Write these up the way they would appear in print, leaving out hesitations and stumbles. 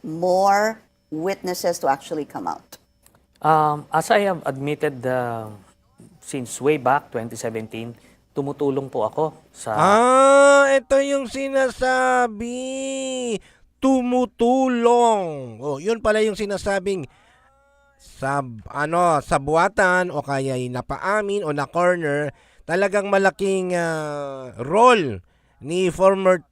more witnesses to actually come out? As I have admitted since way back 2017, tumutulong po ako sa Ito yung sinasabi. Tumutulong. Oh, yun pala yung sinasabing sa buwatan o kaya napaamin o na corner, talagang malaking role ni former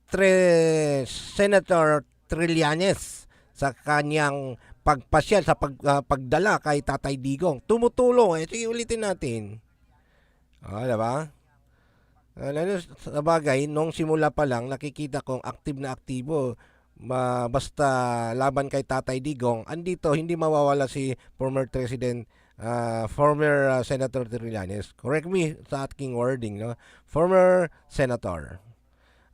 Senator Trillanes sa kanyang pagpasyal sa pagdala kay Tatay Digong. Tumutulong. Sige, ulitin natin. Diba? Lalo sa bagay, nung simula pa lang, nakikita kong active na aktibo. Basta laban kay Tatay Digong, andito hindi mawawala si former Senator Trillanes. Correct me sa aking wording, no? Former Senator.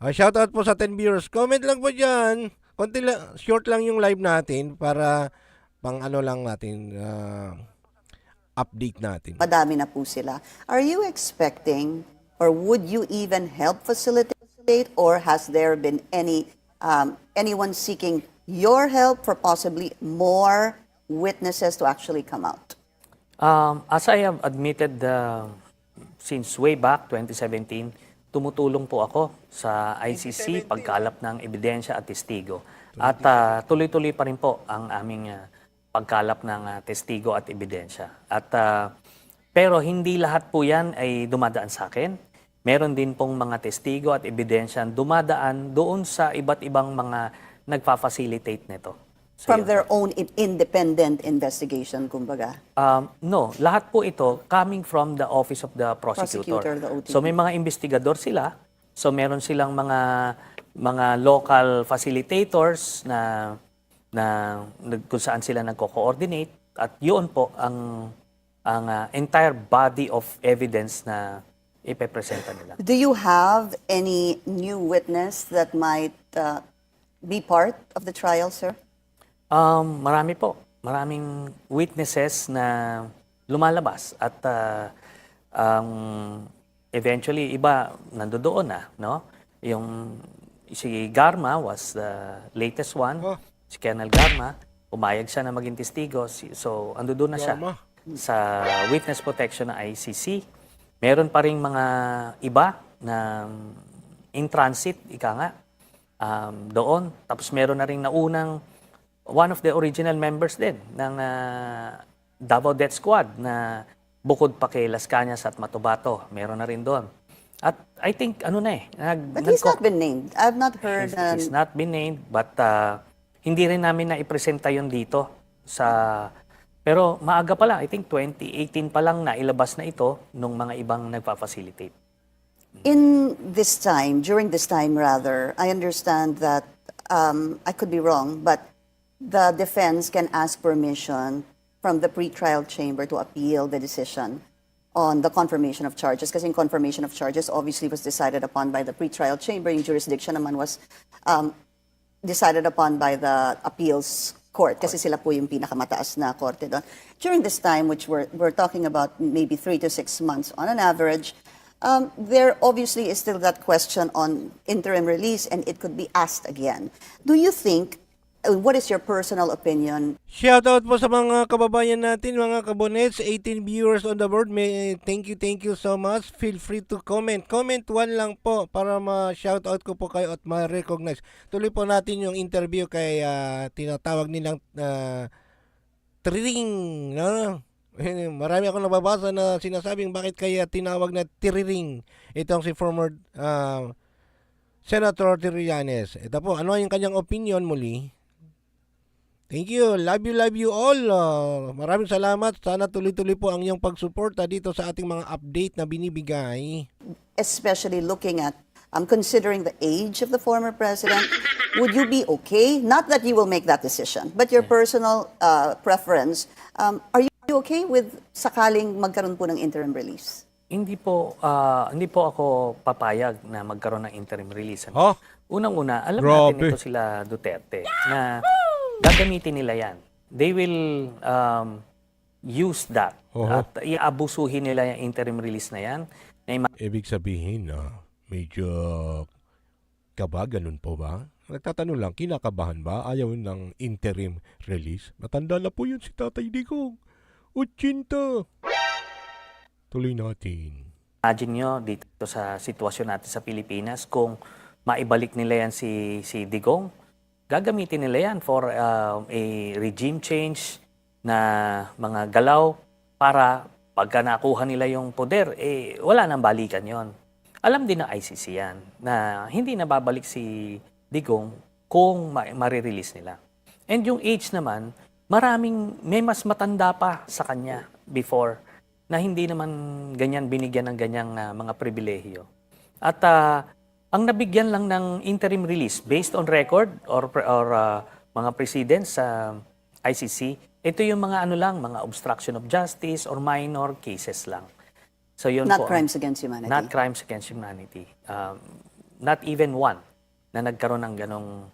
Shoutout po sa 10 viewers. Comment lang po dyan. Konti lang, short lang yung live natin para pang ano lang natin, update natin. Madami na po sila. Are you expecting or would you even help facilitate, or has there been anyone seeking your help for possibly more witnesses to actually come out? As I have admitted since way back 2017, tumutulong po ako sa ICC pagkalap ng ebidensya at testigo. At tuloy-tuloy pa rin po ang aming pagkalap ng testigo at ebidensya. Pero hindi lahat po yan ay dumadaan sa akin. Meron din pong mga testigo at ebidensya dumadaan doon sa iba't ibang mga nagpa-facilitate nito. So, From their own independent investigation, kumbaga. No, lahat po ito coming from the Office of the Prosecutor. The OTP. So may mga investigador sila. So meron silang mga local facilitators na kung saan sila nagko-coordinate, at yun po ang entire body of evidence na ipepresenta nila. Do you have any new witness that might be part of the trial, sir? Marami po. Maraming witnesses na lumalabas at eventually iba nandoon na, no? Yung si Garma was the latest one. Si Colonel Garma, pumayag siya na maging testigo. So andoon na siya sa witness protection ng ICC. Meron pa ring mga iba na in transit, ika nga, doon. Tapos meron na ring naunang one of the original members din ng Davao Death Squad na bukod pa kay Las Cañas at Matubato. Meron na rin doon. At I think, But he's not been named. I've not heard. He's not been named, but hindi rin namin na-ipresenta yun dito pero maaga pala, I think 2018 pa lang nailabas na ito nung mga ibang nagpa-facilitate. During this time rather, I understand that, I could be wrong, but the defense can ask permission from the pretrial chamber to appeal the decision on the confirmation of charges. Kasi confirmation of charges obviously was decided upon by the pretrial chamber. Yung jurisdiction naman was decided upon by the appeals court, kasi sila po yung pinakamataas na korte doon. During this time, which we're talking about maybe 3 to 6 months on an average, there obviously is still that question on interim release, and it could be asked again. Do you think, what is your personal opinion? Shoutout po sa mga kababayan natin, mga kabonets, 18 viewers on the board. Thank you so much. Feel free to comment. Comment 1 lang po para ma-shoutout ko po kayo at ma-recognize. Tuloy po natin yung interview kay tinatawag nilang Tiriring, no? Marami akong nababasa na sinasabing bakit kaya tinawag na Tiriring itong si former Senator Trillanes. Ito po, ano yung kanyang opinion muli? Thank you. Love you all. Maraming salamat. Sana tuloy-tuloy po ang iyong pagsuporta dito sa ating mga update na binibigay. Especially looking at, considering the age of the former president, would you be okay? Not that you will make that decision, but your personal preference. Are you okay with sakaling magkaroon po ng interim release? Hindi po ako papayag na magkaroon ng interim release. Unang-una, alam natin ito sila Duterte na gagamitin nila yan. They will use that. At iabusuhin nila yung interim release na yan. Ibig sabihin, medyo kaba, ganun po ba? Nagtatanong lang, kinakabahan ba? Ayaw ng interim release? Matanda na po yun si Tatay Digong. 80. Tuloy natin. Imagine nyo dito sa sitwasyon natin sa Pilipinas kung maibalik nila yan si Digong. Gagamitin nila yan for a regime change na mga galaw para pagka nakuha nila yung poder, wala nang balikan yon. Alam din ng ICC yan na hindi na babalik si Digong kung marirelease nila. And yung age naman, may mas matanda pa sa kanya before na hindi naman ganyan binigyan ng ganyang mga pribilehiyo. At ang nabigyan lang ng interim release based on record or mga precedents sa ICC, ito yung mga mga obstruction of justice or minor cases lang. So yun Not po, crimes against humanity. not crimes against humanity. Not even one na nagkaroon ng ganong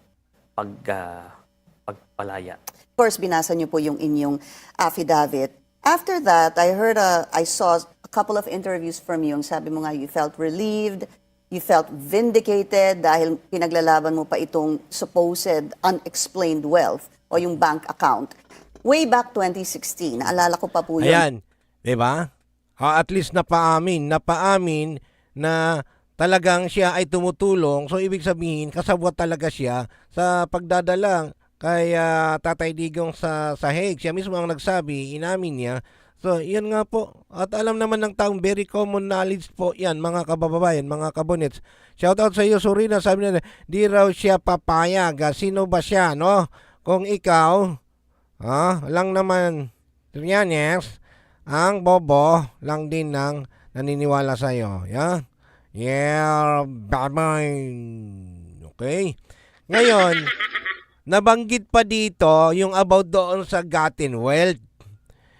pagpalaya. Of course, binasa niyo po yung inyong affidavit. After that, I saw a couple of interviews from you. Yung sabi mo nga, you felt relieved, you felt vindicated dahil pinaglalaban mo pa itong supposed unexplained wealth o yung bank account. Way back 2016, naalala ko pa po yun. Ayan, di ba? At least napaamin na talagang siya ay tumutulong. So, ibig sabihin, kasabwat talaga siya sa pagdadala kay Tatay Digong sa Hague. Siya mismo ang nagsabi, inamin niya. So, yan nga po. At alam naman ng taong very common knowledge po yan, mga kababayan, mga kabonets. Shout out sa iyo, Surina. Sabi niya, di raw siya papayag. Sino ba siya, no? Kung ikaw, lang naman, Trianes, ang bobo lang din ng naniniwala sa iyo. Yeah? Yeah, bye-bye. Okay? Ngayon, nabanggit pa dito yung about doon sa gotten wealth.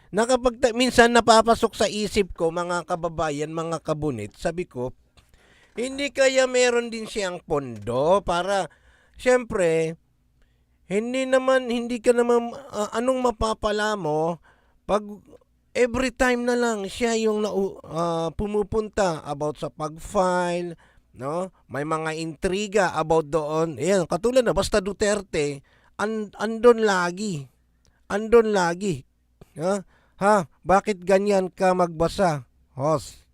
Na kapag minsan napapasok sa isip ko, mga kababayan, mga kabunit, sabi ko, hindi kaya meron din siyang pondo para, syempre, hindi ka naman, anong mapapala mo pag every time na lang siya yung pumupunta about sa pag-file, no? May mga intriga about doon. Ayan, katulad na basta Duterte, andon lagi. Andon lagi. Bakit ganyan ka magbasa? Host.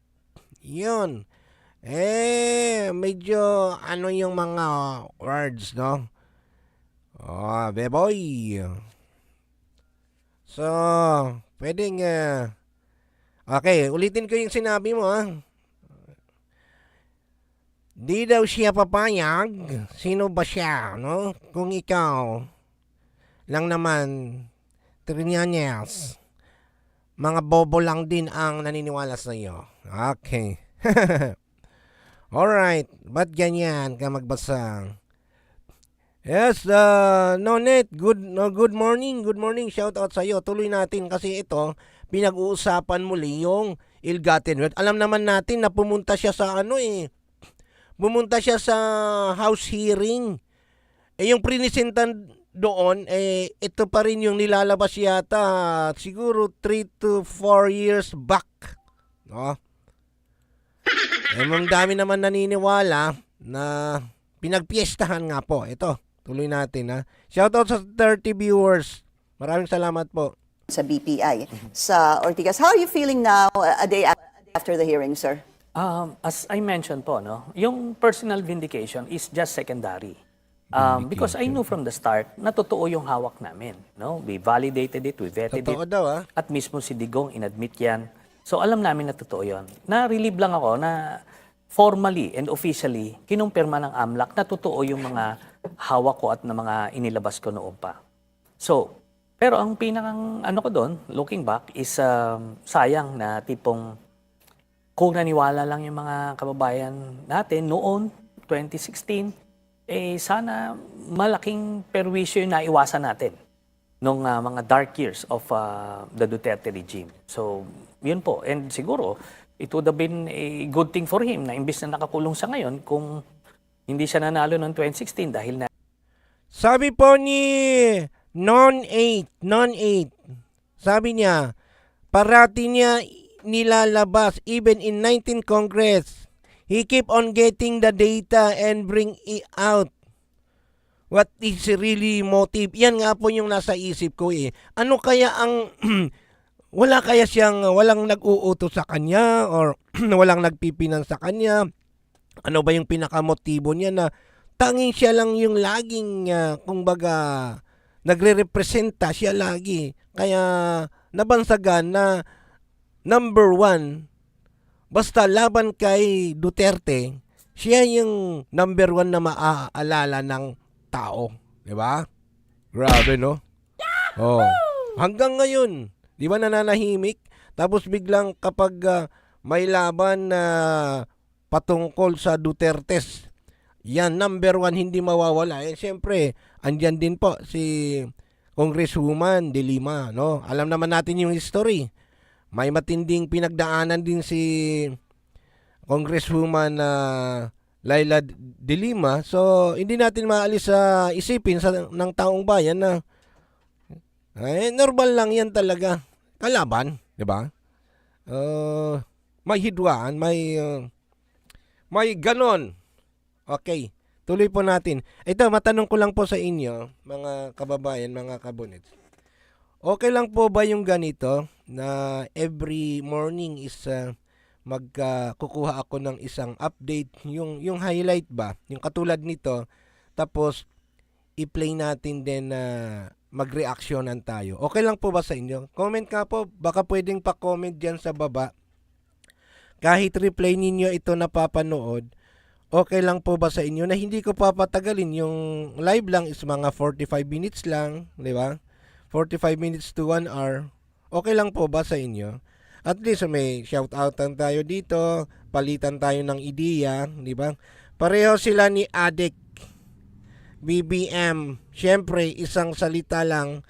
'Yun. Medyo yung mga words, no? Beboy. So, pwedeng okay, ulitin ko yung sinabi mo, Di daw siya papayag. Sino ba siya, no? Kung ikaw lang naman, Triñañez, mga bobo lang din ang naniniwala sa iyo. Okay. Alright. Ba't ganyan ka magbasa? Yes, Nonet, good morning. Good morning. Shout out sa iyo. Tuloy natin kasi ito, pinag-uusapan muli yung ill-gotten wealth. Alam naman natin na pumunta siya sa Pumunta siya sa house hearing. Yung prinisentan doon, ito pa rin yung nilalabas yata siguro 3 to 4 years back. No? Ang dami naman naniniwala na pinagpiestahan nga po. Ito, tuloy natin. Shoutout sa 30 viewers. Maraming salamat po. Sa BPI, sa Ortigas. How are you feeling now, a day after the hearing, sir? As I mentioned po, no, yung personal vindication is just secondary. Because I knew from the start na totoo yung hawak namin. No? We validated it, we vetted Totoo it. daw, At mismo si Digong inadmit yan. So alam namin na totoo yun. Na-relieve lang ako na formally and officially kinumpirma ng AMLAC na totoo yung mga hawak ko at na mga inilabas ko noon pa. So, pero ang pinakang ko doon, looking back, is sayang na tipong kung naniwala lang yung mga kababayan natin noon, 2016, sana malaking perwisyo yung naiwasan natin nung mga dark years of the Duterte regime. So, yun po. And siguro, it would have been a good thing for him na imbis na nakakulong siya ngayon kung hindi siya nanalo noong 2016 dahil na... Sabi po ni Non-8, sabi niya, parati niya nilalabas even in 19th Congress. He keep on getting the data and bring it out. What is really motive? Yan nga po yung nasa isip ko eh. Ano kaya ang wala kaya siyang walang nag-uutos sa kanya or walang nagpipinan sa kanya? Ano ba yung pinakamotibo niya na tanging siya lang yung laging kumbaga nagre-representa siya lagi. Kaya nabansagan na number one, basta laban kay Duterte, siya yung number one na maaalala ng tao. Diba? Grabe, no? Oh. Hanggang ngayon, di ba nananahimik? Tapos biglang kapag may laban na patungkol sa Dutertes, yan, number one, hindi mawawala. Eh, siyempre, andyan din po si Congresswoman De Lima, no? Alam naman natin yung history. May matinding pinagdaanan din si Congresswoman Laila De Lima. So, hindi natin maalis sa isipin ng taong bayan na normal lang yan talaga. Kalaban, di ba? May hidwaan, may ganon. Okay, tuloy po natin. Ito, matanong ko lang po sa inyo, mga kababayan, mga kabunits. Okay lang po ba yung ganito na every morning is magkukuha ako ng isang update, yung highlight ba, yung katulad nito, tapos i-play natin din na mag-reactionan tayo. Okay lang po ba sa inyo? Comment ka po, baka pwedeng pa-comment dyan sa baba. Kahit replay ninyo ito napapanood, okay lang po ba sa inyo na hindi ko papatagalin, yung live lang is mga 45 minutes lang, di ba? 45 minutes to 1 hour. Okay lang po ba sa inyo? At least may shout-outan tayo dito, palitan tayo ng ideya, di ba? Pareho sila ni Adek, BBM. Siyempre, isang salita lang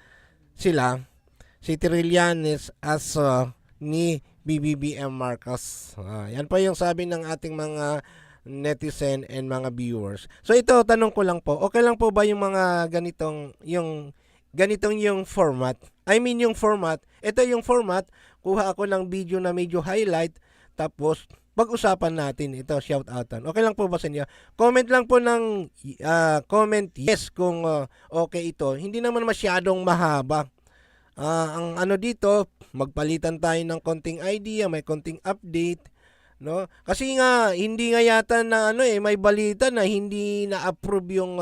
sila. Si Trillanes as ni BBM Marcos. Yan pa yung sabi ng ating mga netizen and mga viewers. So ito, tanong ko lang po, okay lang po ba yung mga ganitong yung format? I mean yung format, ito yung format, kuha ako ng video na medyo highlight, tapos pag-usapan natin ito, shout-outan. Okay lang po ba sa inyo? Comment lang po ng comment yes kung okay ito. Hindi naman masyadong mahaba. Ang ano dito, magpalitan tayo ng konting idea, may konting update, no? Kasi nga hindi nga yata na may balita na hindi na-approve yung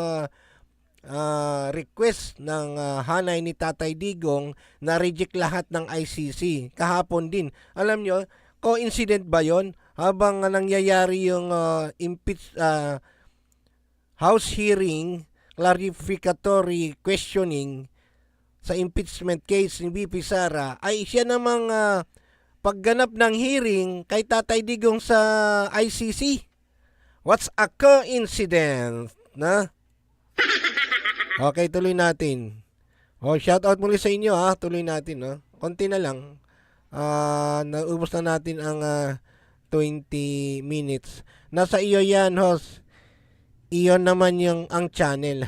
request ng hanay ni Tatay Digong na reject lahat ng ICC. Kahapon din. Alam nyo, coincident ba yon? Habang nangyayari yung House hearing, clarificatory questioning sa impeachment case ni VP Sara, ay siya namang pagganap ng hearing kay Tatay Digong sa ICC. What's a coincidence, na? Okay, tuloy natin. Shout out muli sa inyo tuloy natin, no? Konti na lang. Naubos na natin ang 20 minutes. Nasa iyo yan, host. Iyon naman ang channel.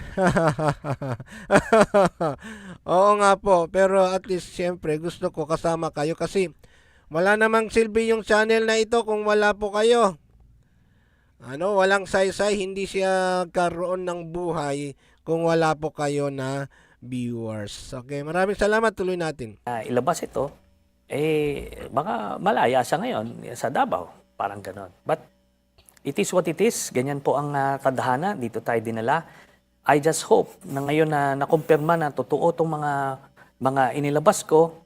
Oo nga po, pero at least siyempre gusto ko kasama kayo kasi wala namang silbi yung channel na ito kung wala po kayo. Walang saysay, hindi siya karoon ng buhay kung wala po kayo na viewers. Okay, maraming salamat, tuloy natin. Ilabas ito, baka malaya siya ngayon sa Davao, parang ganon. But it is what it is. Ganyan po ang tadhana. Dito tayo dinala. I just hope na ngayon na nakumpirma na totoo itong mga inilabas ko,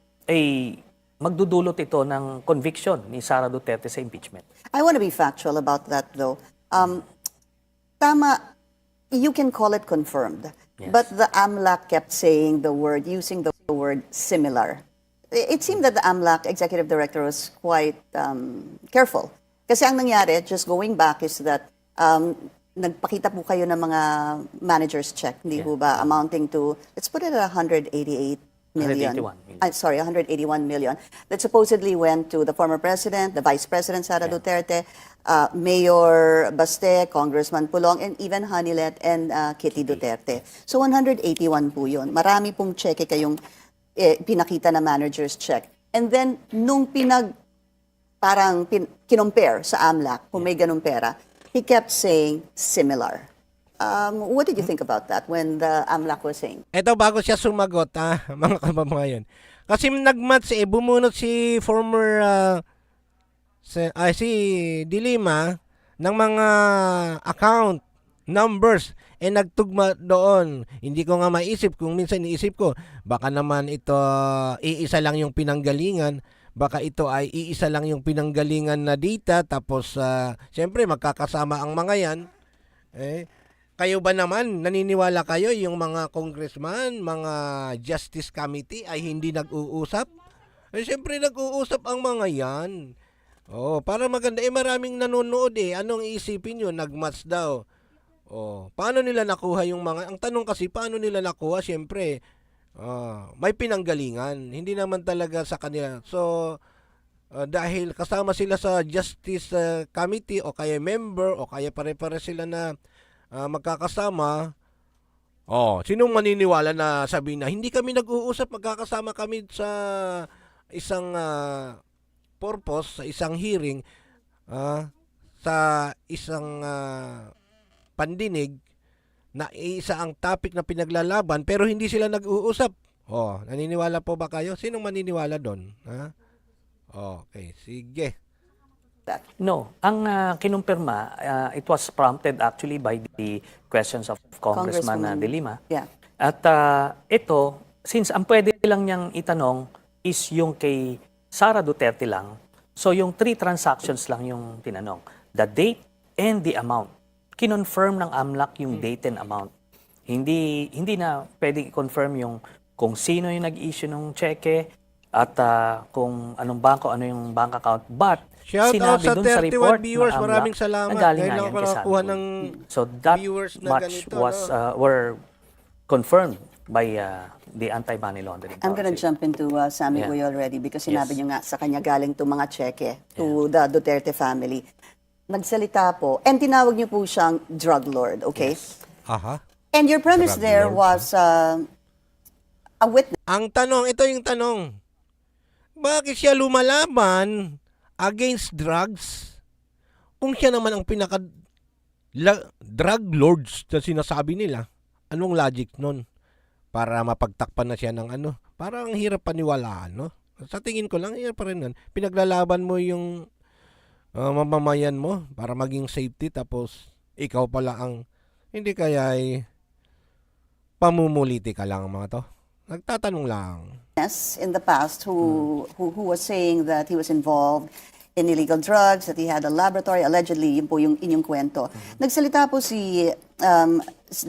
magdudulot ito ng conviction ni Sara Duterte sa impeachment. I want to be factual about that though. Tama, you can call it confirmed. Yes. But the AMLAC kept using the word similar. It seemed that the AMLAC executive director was quite careful. Kasi ang nangyari, just going back, is that nagpakita po kayo ng mga manager's check, hindi po ba, amounting to, let's put it at 188 million. 181 million. That supposedly went to the former president, the vice president, Sara Duterte, Mayor Baste, Congressman Pulong, and even Hanilet and Kitty Duterte. So 181 po yun. Marami pong cheque kayong pinakita na manager's check. And then, nung kinompare sa AMLAC, kung may ganung pera, he kept saying similar. What did you think about that when the AMLAC was saying? Eto, bago siya sumagot, mga kababayan. Kasi nagmats bumunot si former si Dilima ng mga account numbers nagtugma doon. Hindi ko nga maisip kung minsan iisip ko baka naman ito iisa lang yung pinanggalingan, baka ito ay iisa lang yung pinanggalingan na data, tapos siyempre magkakasama ang mga yan. Kayo ba naman, naniniwala kayo yung mga congressman, mga justice committee ay hindi nag-uusap? Siyempre nag-uusap ang mga yan. Para maganda. Maraming nanonood Anong iisipin nyo? Nag-match daw. Paano nila nakuha yung mga... Ang tanong kasi, paano nila nakuha? Siyempre, may pinanggalingan. Hindi naman talaga sa kanila. So, dahil kasama sila sa justice committee o kaya member o kaya pare-pare sila na magkakasama, sinong maniniwala na sabihin na hindi kami nag-uusap, magkakasama kami sa isang purpose, sa isang hearing, sa isang pandinig na isa ang topic na pinaglalaban pero hindi sila nag-uusap. Naniniwala po ba kayo? Sinong maniniwala doon? Okay, sige. No, ang kinumpirma, it was prompted actually by the questions of Congressman Congresswoman. De Lima. Yeah. At ito, since ang pwede lang niyang itanong is yung kay Sara Duterte lang, so yung 3 transactions lang yung tinanong. The date and the amount. Kinonfirm ng AMLAC yung date and amount. Hindi na pwede i-confirm yung kung sino yung nag-issue ng cheque at kung anong bangko, ano yung bank account. But Shout out sinabi sa dun sa 31 report viewers. ng AMLAC Maraming salamat. na galing Dahil na ako yan kay nakakuha Sandy. ng So that viewers na much ganito, was were confirmed by the Anti-Money Laundering I'm gonna Council. jump into Sammy Yeah. Boy already because Yes. sinabi niyo nga sa kanya galing itong mga cheque to the Duterte family. Nagsalita po, and tinawag niyo po siyang drug lord, okay? Aha. And your premise Drug there lord, was a witness Ang tanong, ito yung tanong. Bakit siya lumalaban against drugs kung siya naman ang drug lords na sinasabi nila? Anong logic nun? Para mapagtakpan na siya ng Parang ang hirap paniwalaan, no? Sa tingin ko lang, hirap pa rin nun. Pinaglalaban mo yung mamamayan mo para maging safety, tapos ikaw pala ang hindi kaya ay pamumuliti ka lang mga to. Nagtatanong lang. in the past who was saying that he was involved in illegal drugs, that he had a laboratory, allegedly, yun po yung inyong kwento. Nagsalita po si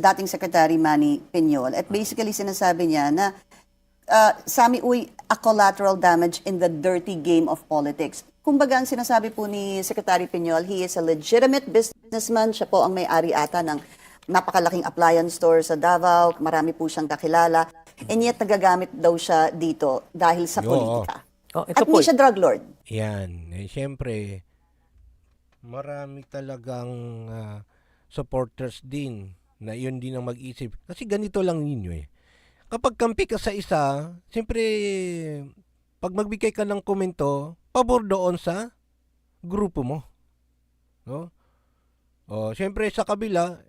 dating Secretary Manny Piñol at basically sinasabi niya na Sammy Uy, a collateral damage in the dirty game of politics. Kumbaga, ang sinasabi po ni Secretary Piñol, he is a legitimate businessman. Siya po ang may-ari ata ng napakalaking appliance store sa Davao. Marami po siyang kakilala. And yet, nagagamit daw siya dito dahil sa politika. Ito At po, hindi siya drug lord. Yan. Siyempre, marami talagang supporters din na yun din ang mag-isip. Kasi ganito lang ninyo Kapag kampi ka sa isa, siyempre, pag magbigay ka ng komento, pabor doon sa grupo mo. No? Siyempre sa kabila,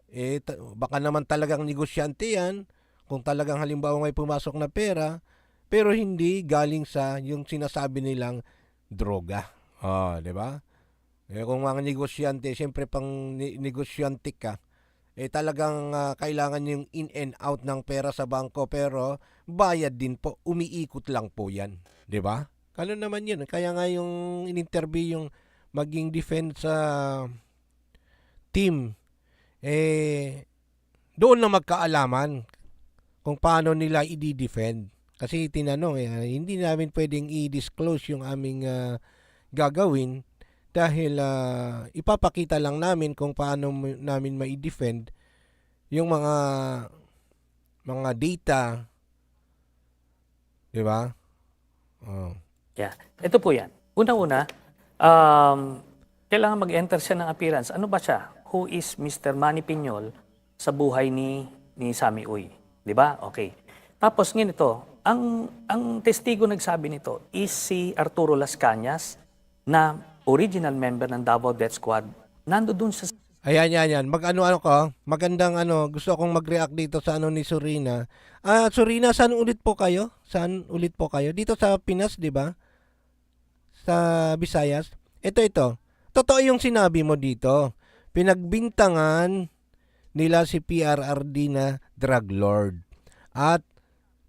baka naman talagang negosyante yan, kung talagang halimbawa may pumasok na pera, pero hindi galing sa yung sinasabi nilang droga. Di ba? Kung mga negosyante, siyempre pang negosyante ka, talagang kailangan yung in and out ng pera sa bangko, pero bayad din po, umiikot lang po yan. Di ba? Kano naman yun. Kaya nga yung in-interview yung maging defense team, doon na magkaalaman kung paano nila i-defend. Kasi tinanong, hindi namin pwedeng i-disclose yung aming gagawin dahil ipapakita lang namin kung paano namin ma-defend yung mga data. Di ba? Yeah. Ito po yan. Una-una, kailangan mag-enter siya ng appearance. Ano ba siya? Who is Mr. Manny Piñol sa buhay ni Sammy Uy? Di ba? Okay. Tapos ganito, ang testigo nagsabi nito is si Arturo Las Cañas na original member ng Davao Death Squad. Nando dun sa Ayan, yan, yan. Mag-ano ko, magandang gusto akong mag-react dito sa ni Surina. Surina, saan ulit po kayo? Saan ulit po kayo? Dito sa Pinas, di ba? Sa Visayas. Ito. Totoo yung sinabi mo dito. Pinagbintangan nila si PRRD na drug lord at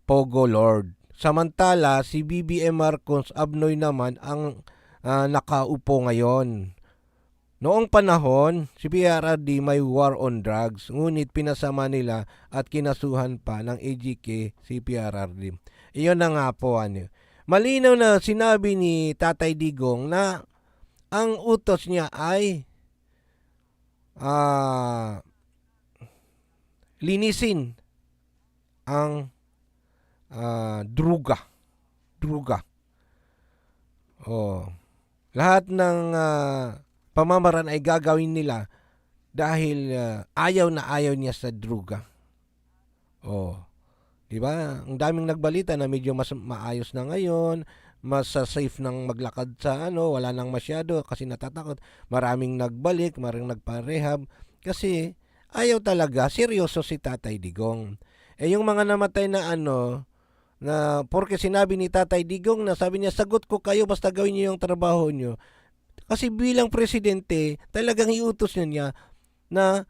Pogo Lord. Samantala, si BBM Marcos Abnoy naman ang nakaupo ngayon. Noong panahon, si PRRD may war on drugs, ngunit pinasama nila at kinasuhan pa ng AGK si PRRD. Iyon na nga po. Malinaw na sinabi ni Tatay Digong na ang utos niya ay linisin ang druga. Lahat ng pamamaraan ay gagawin nila dahil ayaw na ayaw niya sa druga. Di ba? Ang daming nagbalita na medyo mas maayos na ngayon, mas safe nang maglakad sa wala nang masyado kasi natatakot. Maraming nagbalik, maraming nagpa-rehab kasi ayaw talaga, seryoso si Tatay Digong. Yung mga namatay na na porque sinabi ni Tatay Digong na sabi niya, sagot ko kayo basta gawin niyo yung trabaho niyo. Kasi bilang presidente, talagang iutos niya na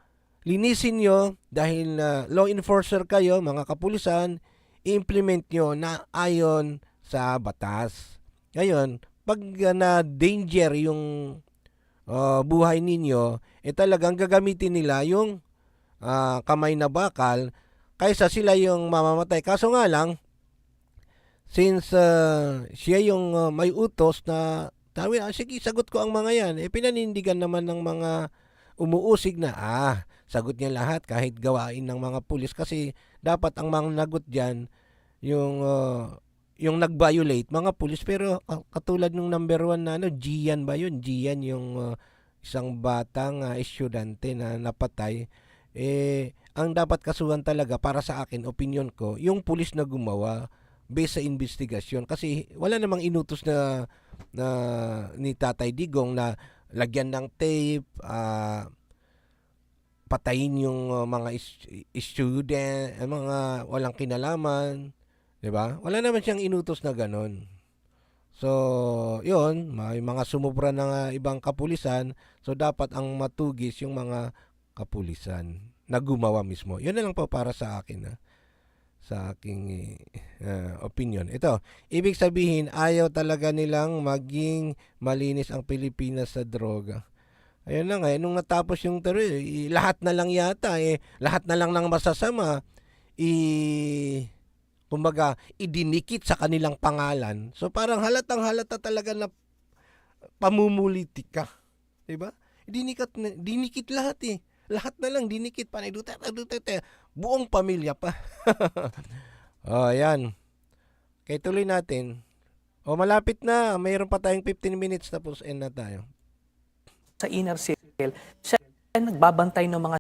linisin nyo dahil law enforcer kayo, mga kapulisan, i-implement nyo na ayon sa batas. Ngayon, pag na danger yung buhay ninyo, talagang gagamitin nila yung kamay na bakal kaysa sila yung mamamatay. Kaso nga lang, since siya yung may utos na sige, sagot ko ang mga yan. Pinanindigan naman ng mga umuusig na, sagot niya lahat kahit gawain ng mga pulis kasi dapat ang mga nagot dyan yung nag-violate, mga pulis. Pero katulad nung number 1 na Gian ba yun? Gian yung isang batang estudyante na napatay. Ang dapat kasuhan talaga para sa akin, opinion ko, yung pulis na gumawa based sa investigasyon kasi wala namang inutos na ni Tatay Digong na lagyan ng tape, patayin yung mga student, mga walang kinalaman, 'di ba? Wala naman siyang inutos na ganon. So, 'yun, may mga sumubra ng ibang kapulisan, so dapat ang matugis yung mga kapulisan na gumawa mismo. 'Yun na lang po para sa akin, sa aking opinion. Ito, ibig sabihin, ayaw talaga nilang maging malinis ang Pilipinas sa droga. Ayun na nga, nung natapos yung lahat na lang yata, lahat na lang ng masasama, kumbaga, idinikit sa kanilang pangalan. So parang halatang halata talaga na pamumulitika. Diba? Dinikit lahat Lahat na lang dinikit, panay Duterte, buong pamilya pa. Yan. Kaya tuloy natin. Malapit na, mayroon pa tayong 15 minutes tapos end na tayo. Sa inner circle, siya nagbabantay ng mga